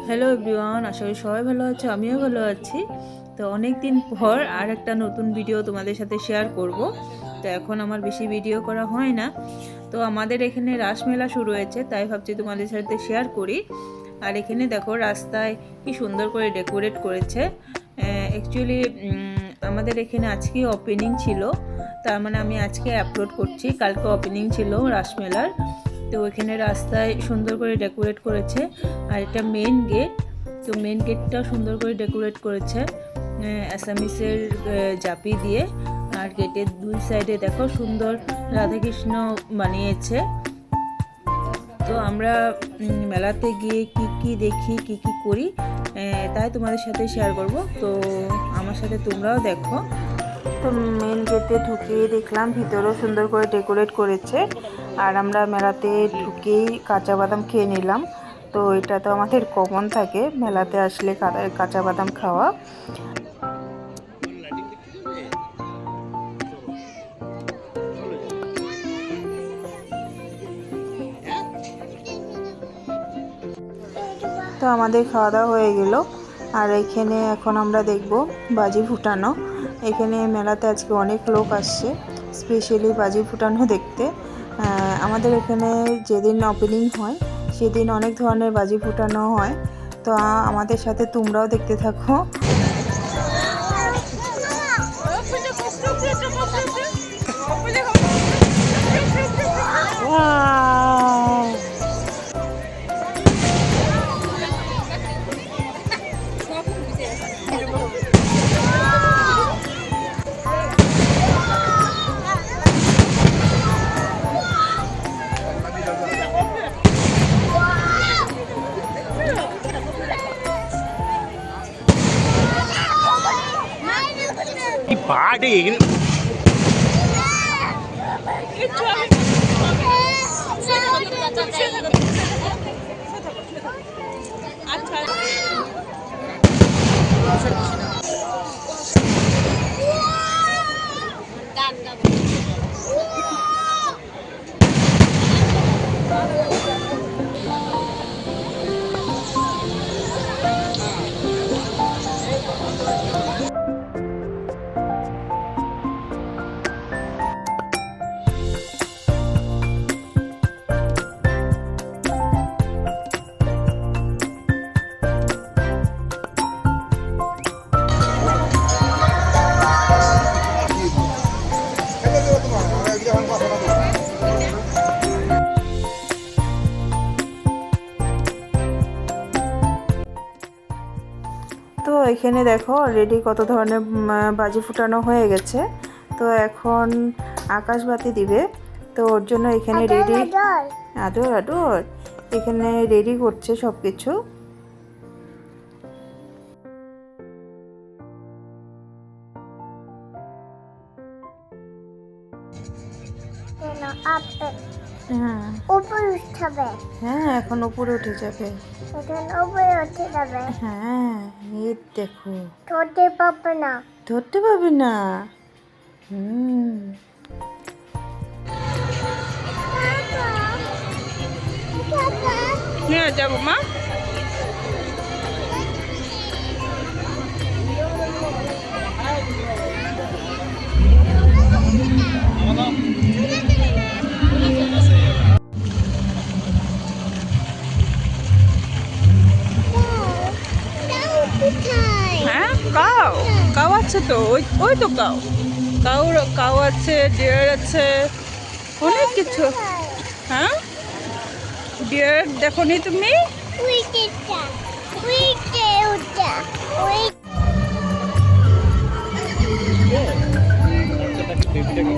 Hello everyone, আশা করি সবাই ভালো আছে, আমিও ভালো আছি। তো অনেক দিন পর আর একটা নতুন ভিডিও তোমাদের সাথে শেয়ার করব। তো এখন আমার বেশি ভিডিও করা হয় না, তো আমাদের এখানে রাসমেলা শুরু হয়েছে, তাই ভাবছি তোমাদের সাথে শেয়ার করি। আর এখানে দেখো রাস্তায় কি সুন্দর করে ডেকোরেট করেছে। অ্যাকচুয়ালি আমাদের এখানে আজকে ওপেনিং ছিল, তার মানে আমি আজকে আপলোড করছি, কালকে ওপেনিং ছিল রাসমেলার। তো ওইখানে রাস্তায় সুন্দর করে ডেকোরেট করেছে। আর এটা মেন গেট, তো মেন গেটটা সুন্দর করে ডেকোরেট করেছে অ্যাসামিসের জাপি দিয়ে। আর গেটের দুই সাইডে দেখো সুন্দর রাধাকৃষ্ণ বানিয়েছে। তো আমরা মেলাতে গিয়ে কি কি দেখি, কি কি করি, তাই তোমাদের সাথে শেয়ার করব। তো আমার সাথে তোমরাও দেখো। তো মেন গেটে ঢুকিয়ে দেখলাম ভিতরেও সুন্দর করে ডেকোরেট করেছে। আর আমরা মেলাতে ঢুকেই কাঁচা বাদাম খেয়ে নিলাম। তো এটা তো আমাদের কমন থাকে মেলাতে আসলে কাঁচা বাদাম খাওয়া। তো আমাদের খাওয়া দাওয়া হয়ে গেল। আর এখানে এখন আমরা দেখব বাজি ফুটানো। এখানে মেলাতে আজকে অনেক লোক আসছে স্পেশালি বাজি ফুটানো দেখতে। আমাদের এখানে যেদিন ওপেনিং হয় সেদিন অনেক ধরনের বাজি ফুটানো হয়। তো আমাদের সাথে তোমরাও দেখতে থাকো। പാടി তো এখানে দেখো অলরেডি কত ধরনের বাজি ফুটানো হয়ে গেছে। তো এখন আকাশবাতি দিবে, তো ওর জন্য এখানে রেডি আদর আদর এখানে রেডি করছে সব কিছু। হ্যাঁ এখন উপরে উঠে যাবে। হ্যাঁ এই দেখো ধরতে পারবে না। নিয়ে যাবো মা। হ্যাঁ কাউ কাউ আছে তো, ওই তো কাউ আছে, ডিয়ার আছে, অনেক কিছু। হ্যাঁ ডিয়ার দেখো নি তুমি? বেবিটাকে